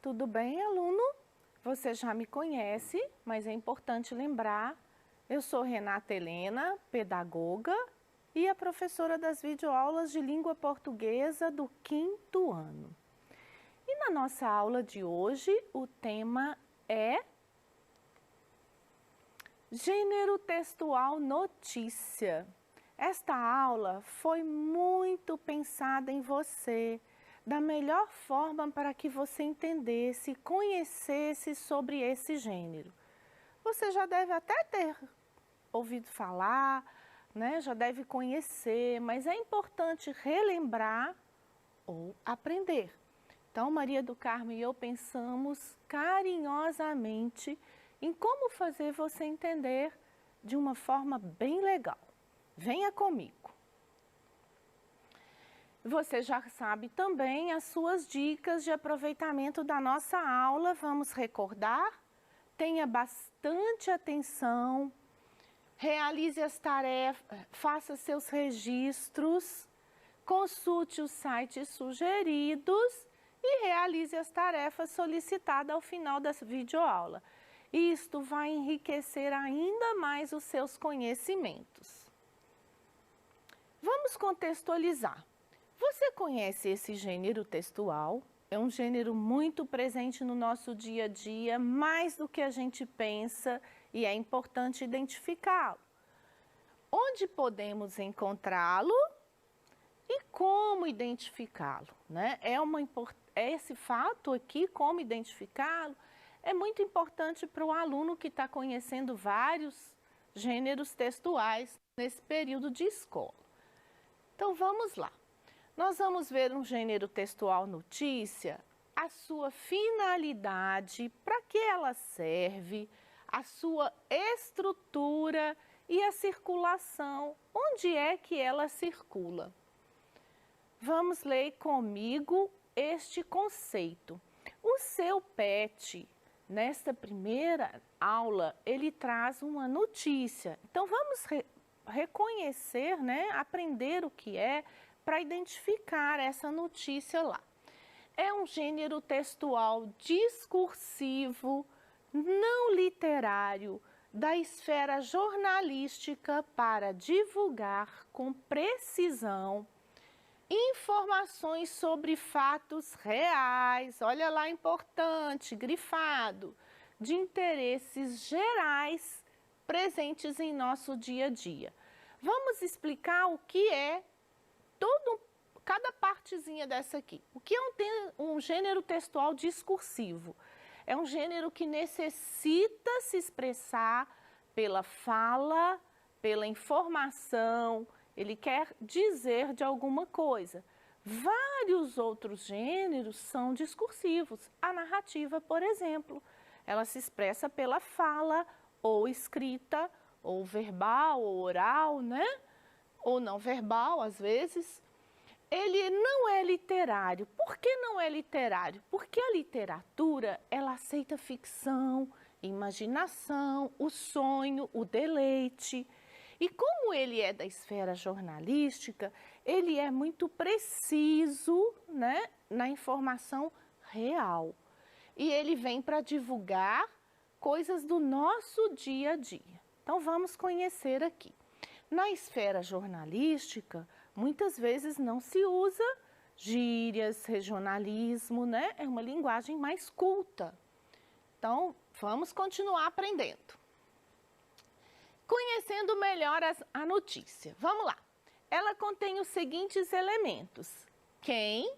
tudo bem, aluno? Você já me conhece, mas é importante lembrar, eu sou Renata Helena, pedagoga e a professora das videoaulas de língua portuguesa do 5º ano. E na nossa aula de hoje, o tema é Gênero textual notícia. Esta aula foi muito pensada em você, da melhor forma para que você entendesse e conhecesse sobre esse gênero. Você já deve até ter ouvido falar, né? Já deve conhecer, mas é importante relembrar ou aprender. Então, Maria do Carmo e eu pensamos carinhosamente em como fazer você entender de uma forma bem legal. Venha comigo. Você já sabe também as suas dicas de aproveitamento da nossa aula. Vamos recordar? Tenha bastante atenção, realize as tarefas, faça seus registros, consulte os sites sugeridos e realize as tarefas solicitadas ao final da videoaula. Isto vai enriquecer ainda mais os seus conhecimentos. Vamos contextualizar. Você conhece esse gênero textual? É um gênero muito presente no nosso dia a dia, mais do que a gente pensa, e é importante identificá-lo. Onde podemos encontrá-lo e como identificá-lo, né? Esse fato aqui, como identificá-lo, é muito importante para o aluno que está conhecendo vários gêneros textuais nesse período de escola. Então, vamos lá. Nós vamos ver um gênero textual notícia, a sua finalidade, para que ela serve, a sua estrutura e a circulação, onde é que ela circula. Vamos ler comigo este conceito. O seu pet, nesta primeira aula, ele traz uma notícia. Então, vamos reconhecer, né, aprender o que é, para identificar essa notícia lá. É um gênero textual discursivo, não literário, da esfera jornalística para divulgar com precisão informações sobre fatos reais, olha lá, importante, grifado, de interesses gerais presentes em nosso dia a dia. Vamos explicar o que é cada partezinha dessa aqui. O que é um gênero textual discursivo? É um gênero que necessita se expressar pela fala, pela informação, ele quer dizer de alguma coisa. Vários outros gêneros são discursivos. A narrativa, por exemplo, ela se expressa pela fala, ou escrita, ou verbal, ou oral, né? Ou não verbal, às vezes. Ele não é literário. Por que não é literário? Porque a literatura, ela aceita ficção, imaginação, o sonho, o deleite. E como ele é da esfera jornalística, ele é muito preciso, né, na informação real. E ele vem para divulgar coisas do nosso dia a dia. Então, vamos conhecer aqui. Na esfera jornalística, muitas vezes não se usa gírias, regionalismo, né? É uma linguagem mais culta. Então, vamos continuar aprendendo. Conhecendo melhor a notícia. Vamos lá. Ela contém os seguintes elementos: quem,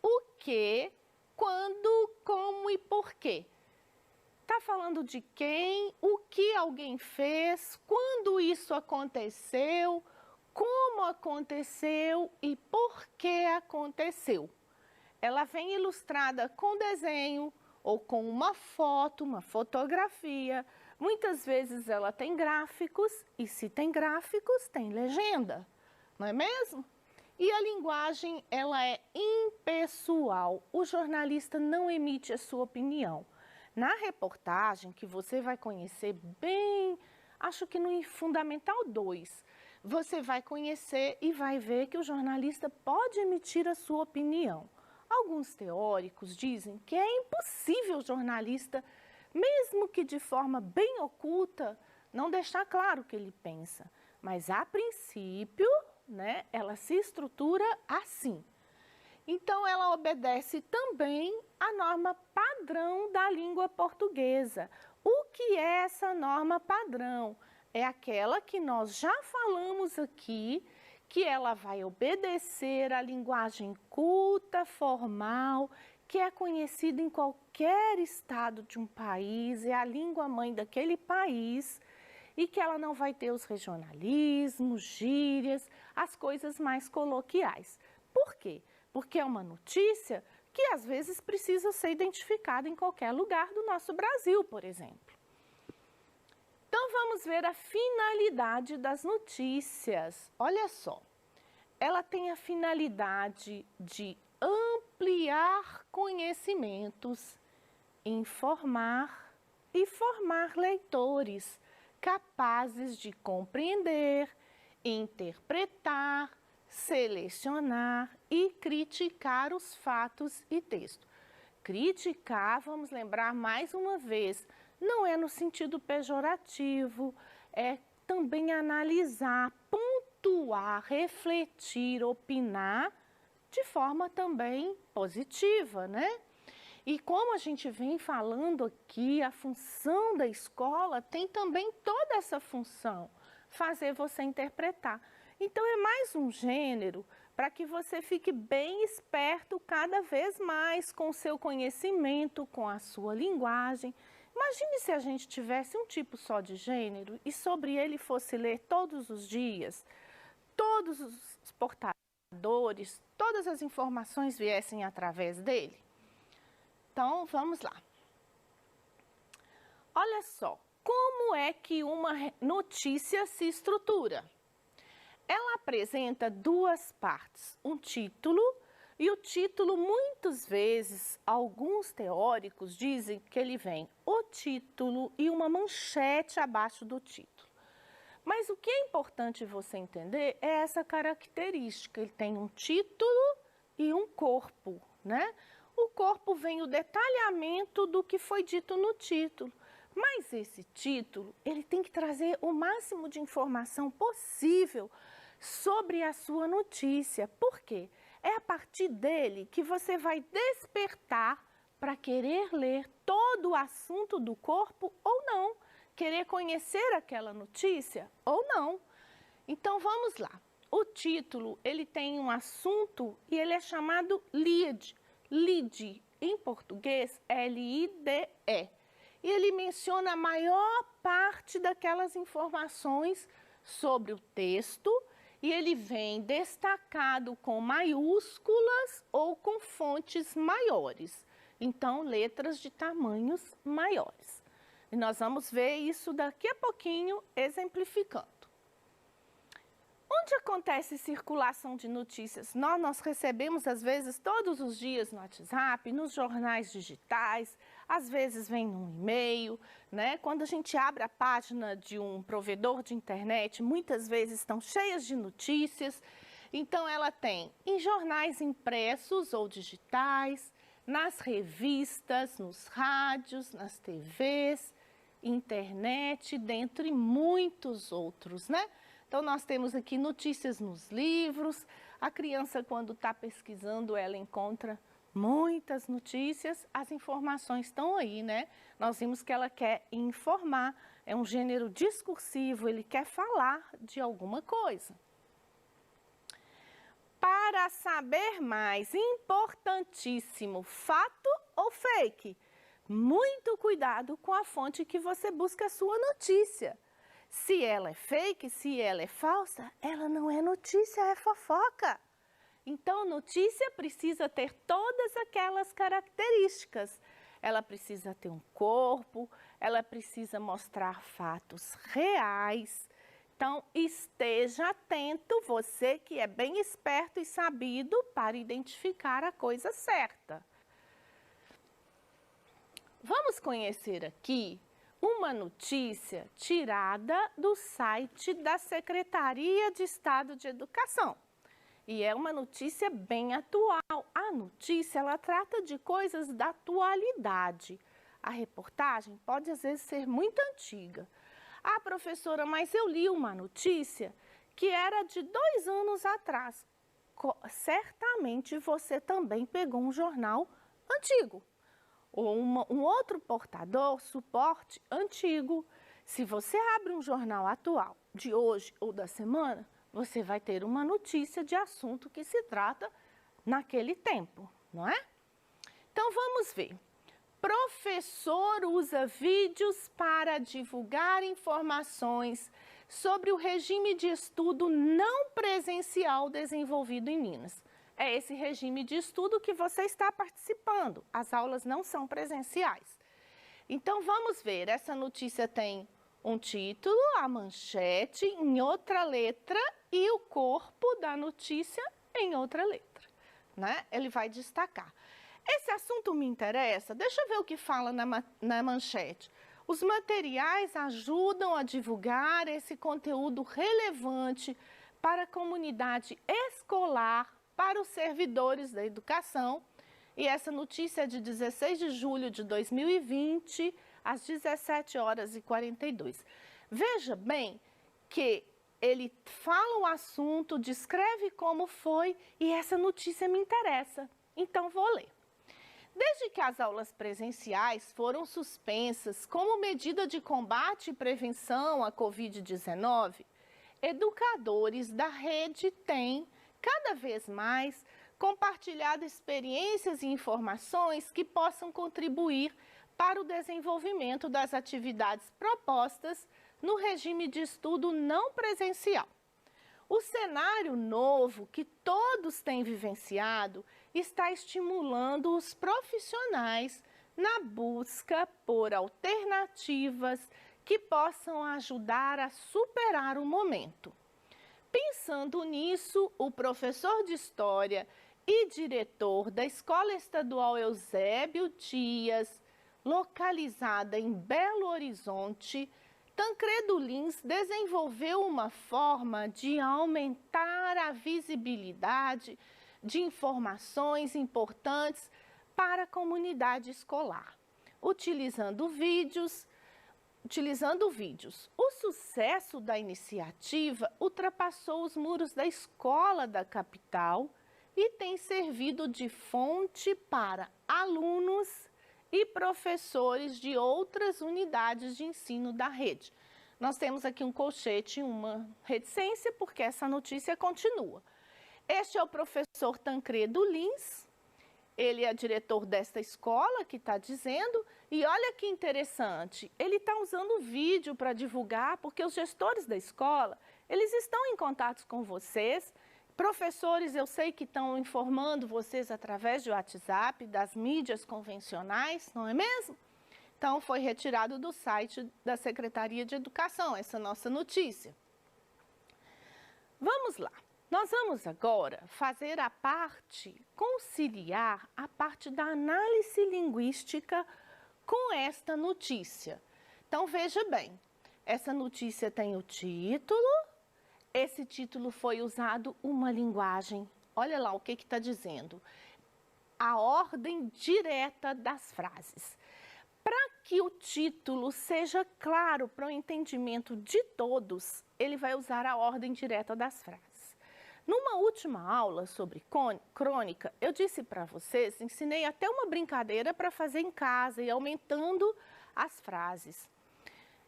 o que, quando, como e por quê. Está falando de quem, o que alguém fez, quando isso aconteceu, como aconteceu e por que aconteceu. Ela vem ilustrada com desenho ou com uma foto, uma fotografia. Muitas vezes ela tem gráficos e, se tem gráficos, tem legenda, não é mesmo? E a linguagem, ela é impessoal. O jornalista não emite a sua opinião. Na reportagem, que você vai conhecer bem, acho que no Fundamental 2, você vai conhecer e vai ver que o jornalista pode emitir a sua opinião. Alguns teóricos dizem que é impossível o jornalista, mesmo que de forma bem oculta, não deixar claro o que ele pensa. Mas, a princípio, né, ela se estrutura assim. Então, ela obedece também à norma padrão da língua portuguesa. O que é essa norma padrão? É aquela que nós já falamos aqui, que ela vai obedecer à linguagem culta, formal, que é conhecida em qualquer estado de um país, é a língua mãe daquele país, e que ela não vai ter os regionalismos, gírias, as coisas mais coloquiais. Por quê? Porque é uma notícia que às vezes precisa ser identificada em qualquer lugar do nosso Brasil, por exemplo. Então, vamos ver a finalidade das notícias. Olha só, ela tem a finalidade de ampliar conhecimentos, informar e formar leitores capazes de compreender, interpretar, selecionar e criticar os fatos e texto. Criticar, vamos lembrar mais uma vez, não é no sentido pejorativo, é também analisar, pontuar, refletir, opinar de forma também positiva, né? E como a gente vem falando aqui, a função da escola tem também toda essa função, fazer você interpretar. Então, é mais um gênero para que você fique bem esperto cada vez mais com o seu conhecimento, com a sua linguagem. Imagine se a gente tivesse um tipo só de gênero e sobre ele fosse ler todos os dias, todos os portadores, todas as informações viessem através dele. Então, vamos lá. Olha só, como é que uma notícia se estrutura? Ela apresenta duas partes, um título, e o título, muitas vezes, alguns teóricos dizem que ele vem o título e uma manchete abaixo do título. Mas o que é importante você entender é essa característica, ele tem um título e um corpo, né? O corpo vem o detalhamento do que foi dito no título, mas esse título, ele tem que trazer o máximo de informação possível sobre a sua notícia. Por quê? É a partir dele que você vai despertar para querer ler todo o assunto do corpo ou não, querer conhecer aquela notícia ou não. Então, vamos lá. O título, ele tem um assunto e ele é chamado lead. Lead, em português, L-I-D-E. E ele menciona a maior parte daquelas informações sobre o texto e ele vem destacado com maiúsculas ou com fontes maiores. Então, letras de tamanhos maiores. E nós vamos ver isso daqui a pouquinho, exemplificando. Onde acontece circulação de notícias? Nós recebemos, às vezes, todos os dias no WhatsApp, nos jornais digitais, às vezes vem num e-mail, né? Quando a gente abre a página de um provedor de internet, muitas vezes estão cheias de notícias. Então, ela tem em jornais impressos ou digitais, nas revistas, nos rádios, nas TVs, internet, dentre muitos outros, né? Então, nós temos aqui notícias nos livros. A criança, quando está pesquisando, ela encontra muitas notícias. As informações estão aí, né? Nós vimos que ela quer informar. É um gênero discursivo, ele quer falar de alguma coisa. Para saber mais, importantíssimo, fato ou fake? Muito cuidado com a fonte que você busca a sua notícia. Se ela é fake, se ela é falsa, ela não é notícia, é fofoca. Então, notícia precisa ter todas aquelas características. Ela precisa ter um corpo, ela precisa mostrar fatos reais. Então, esteja atento, você que é bem esperto e sabido para identificar a coisa certa. Vamos conhecer aqui uma notícia tirada do site da Secretaria de Estado de Educação. E é uma notícia bem atual. A notícia, ela trata de coisas da atualidade. A reportagem pode, às vezes, ser muito antiga. Ah, professora, mas eu li uma notícia que era de 2 anos atrás. Certamente você também pegou um jornal antigo. Ou um outro portador, suporte antigo. Se você abre um jornal atual, de hoje ou da semana, você vai ter uma notícia de assunto que se trata naquele tempo, não é? Então, vamos ver. Professor usa vídeos para divulgar informações sobre o regime de estudo não presencial desenvolvido em Minas. É esse regime de estudo que você está participando. As aulas não são presenciais. Então, vamos ver. Essa notícia tem um título, a manchete em outra letra e o corpo da notícia em outra letra, né? Ele vai destacar. Esse assunto me interessa, deixa eu ver o que fala na manchete. Os materiais ajudam a divulgar esse conteúdo relevante para a comunidade escolar, para os servidores da educação. E essa notícia é de 16 de julho de 2020, às 17h42. Veja bem que ele fala o assunto, descreve como foi e essa notícia me interessa. Então, vou ler. Desde que as aulas presenciais foram suspensas como medida de combate e prevenção à Covid-19, educadores da rede têm, cada vez mais, compartilhado experiências e informações que possam contribuir para o desenvolvimento das atividades propostas no regime de estudo não presencial. O cenário novo que todos têm vivenciado está estimulando os profissionais na busca por alternativas que possam ajudar a superar o momento. Pensando nisso, o professor de História e diretor da Escola Estadual Eusébio Dias, localizada em Belo Horizonte, Tancredo Lins desenvolveu uma forma de aumentar a visibilidade de informações importantes para a comunidade escolar, utilizando vídeos. O sucesso da iniciativa ultrapassou os muros da escola da capital e tem servido de fonte para alunos e professores de outras unidades de ensino da rede. Nós temos aqui um colchete, uma reticência, porque essa notícia continua. Este é o professor Tancredo Lins, ele é diretor desta escola que está dizendo, e olha que interessante, ele está usando vídeo para divulgar, porque os gestores da escola, eles estão em contato com vocês. Professores, eu sei que estão informando vocês através de WhatsApp, das mídias convencionais, não é mesmo? Então, foi retirado do site da Secretaria de Educação, essa nossa notícia. Vamos lá. Nós vamos agora fazer conciliar a parte da análise linguística com esta notícia. Então, veja bem, essa notícia tem o título. Esse título foi usado uma linguagem, olha lá o que está dizendo, a ordem direta das frases. Para que o título seja claro para o entendimento de todos, ele vai usar a ordem direta das frases. Numa última aula sobre crônica, eu disse para vocês, ensinei até uma brincadeira para fazer em casa e aumentando as frases.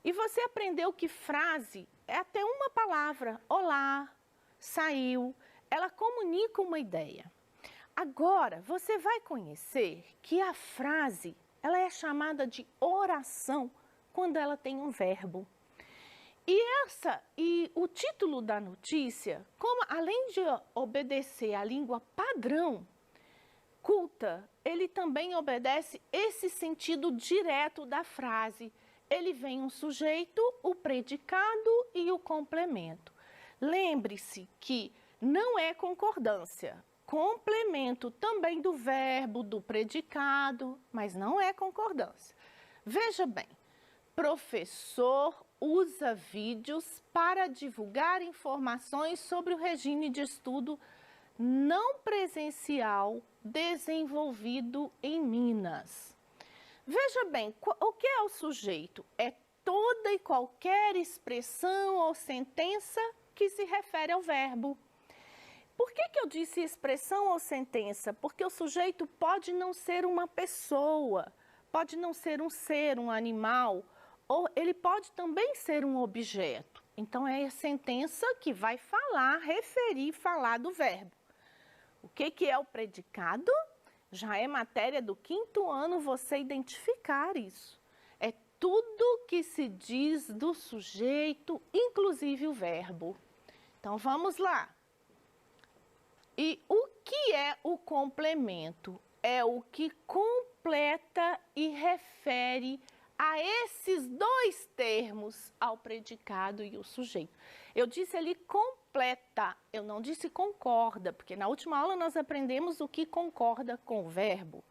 E você aprendeu que frase é até uma palavra, olá, saiu, ela comunica uma ideia. Agora, você vai conhecer que a frase, ela é chamada de oração quando ela tem um verbo. E o título da notícia, como além de obedecer à língua padrão, culta, ele também obedece esse sentido direto da frase. Ele vem um sujeito, o predicado e o complemento. Lembre-se que não é concordância. Complemento também do verbo, do predicado, mas não é concordância. Veja bem, professor usa vídeos para divulgar informações sobre o regime de estudo não presencial desenvolvido em Minas. Veja bem, o que é o sujeito? É toda e qualquer expressão ou sentença que se refere ao verbo. Por que eu disse expressão ou sentença? Porque o sujeito pode não ser uma pessoa, pode não ser um ser, um animal, ou ele pode também ser um objeto. Então, é a sentença que vai falar, referir, falar do verbo. O que é o predicado? Já é matéria do 5º ano você identificar isso. É tudo que se diz do sujeito, inclusive o verbo. Então, vamos lá. E o que é o complemento? É o que completa e refere a esses dois termos, ao predicado e o sujeito. Eu disse ali completa, eu não disse concorda, porque na última aula nós aprendemos o que concorda com o verbo,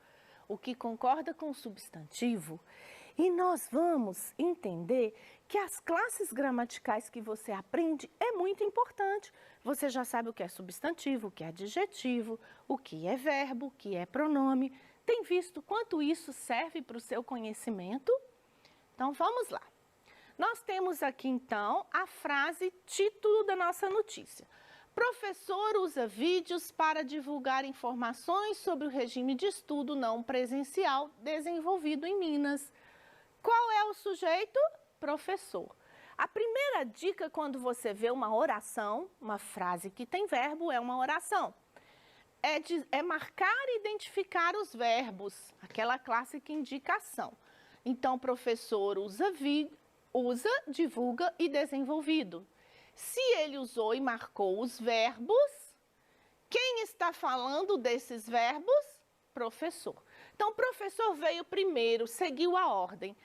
o que concorda com o substantivo. E nós vamos entender que as classes gramaticais que você aprende é muito importante. Você já sabe o que é substantivo, o que é adjetivo, o que é verbo, o que é pronome. Tem visto quanto isso serve para o seu conhecimento? Então, vamos lá. Nós temos aqui, então, a frase título da nossa notícia. Professor usa vídeos para divulgar informações sobre o regime de estudo não presencial desenvolvido em Minas. Qual é o sujeito? Professor. A primeira dica quando você vê uma oração, uma frase que tem verbo, é uma oração. É marcar e identificar os verbos, aquela clássica indicação. Então, professor usa, divulga e desenvolvido. Se ele usou e marcou os verbos, quem está falando desses verbos? Professor. Então, o professor veio primeiro, seguiu a ordem.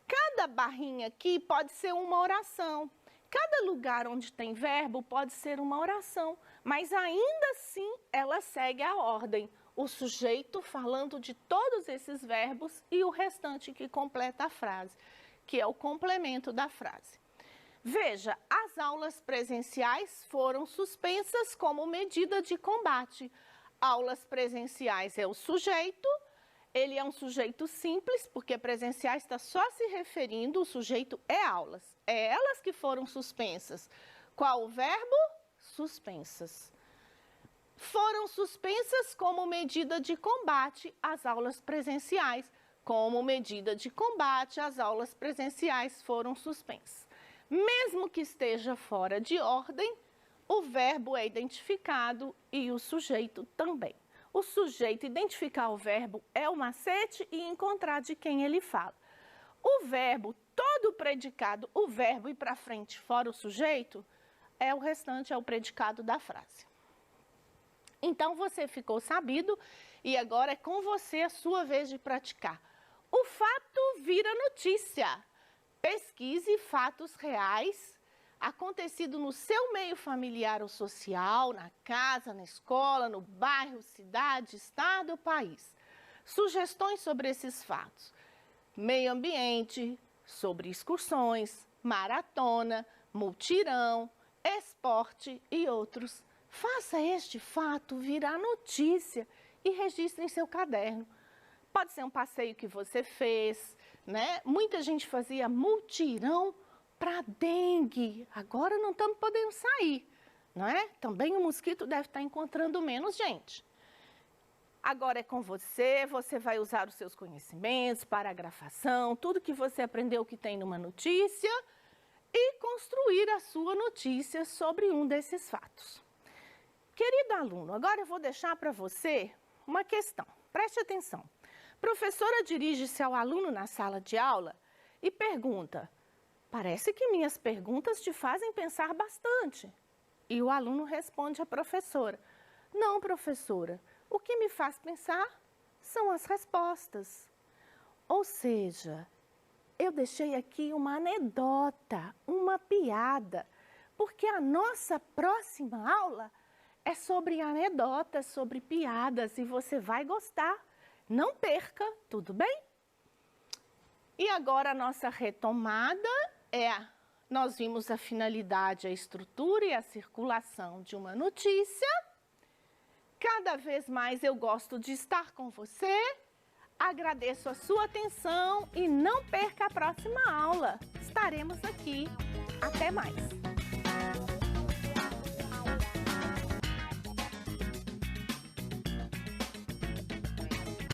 Cada barrinha aqui pode ser uma oração. Cada lugar onde tem verbo pode ser uma oração, mas ainda assim ela segue a ordem. O sujeito falando de todos esses verbos e o restante que completa a frase, que é o complemento da frase. Veja, as aulas presenciais foram suspensas como medida de combate. Aulas presenciais é o sujeito, ele é um sujeito simples, porque presencial está só se referindo, o sujeito é aulas. É elas que foram suspensas. Qual o verbo? Suspensas. Foram suspensas como medida de combate às aulas presenciais. Como medida de combate, as aulas presenciais foram suspensas. Mesmo que esteja fora de ordem, o verbo é identificado e o sujeito também. O sujeito identificar o verbo é o macete e encontrar de quem ele fala. O verbo, todo o predicado, o verbo ir para frente fora o sujeito, o restante é o predicado da frase. Então, você ficou sabido e agora é com você a sua vez de praticar. O fato vira notícia. Pesquise fatos reais acontecido no seu meio familiar ou social, na casa, na escola, no bairro, cidade, estado ou país. Sugestões sobre esses fatos. Meio ambiente, sobre excursões, maratona, mutirão, esporte e outros. Faça este fato virar notícia e registre em seu caderno. Pode ser um passeio que você fez, né? Muita gente fazia mutirão para dengue. Agora não estamos podendo sair, não é? Também o mosquito deve estar encontrando menos gente. Agora é com você, você vai usar os seus conhecimentos, paragrafação, tudo que você aprendeu que tem numa notícia e construir a sua notícia sobre um desses fatos. Querido aluno, agora eu vou deixar para você uma questão. Preste atenção. Professora dirige-se ao aluno na sala de aula e pergunta: parece que minhas perguntas te fazem pensar bastante. E o aluno responde à professora: não, professora, o que me faz pensar são as respostas. Ou seja, eu deixei aqui uma anedota, uma piada, porque a nossa próxima aula é sobre anedotas, sobre piadas, e você vai gostar. Não perca, tudo bem? E agora a nossa retomada nós vimos a finalidade, a estrutura e a circulação de uma notícia. cada vez mais eu gosto de estar com você. Agradeço a sua atenção e não perca a próxima aula. Estaremos aqui. Até mais!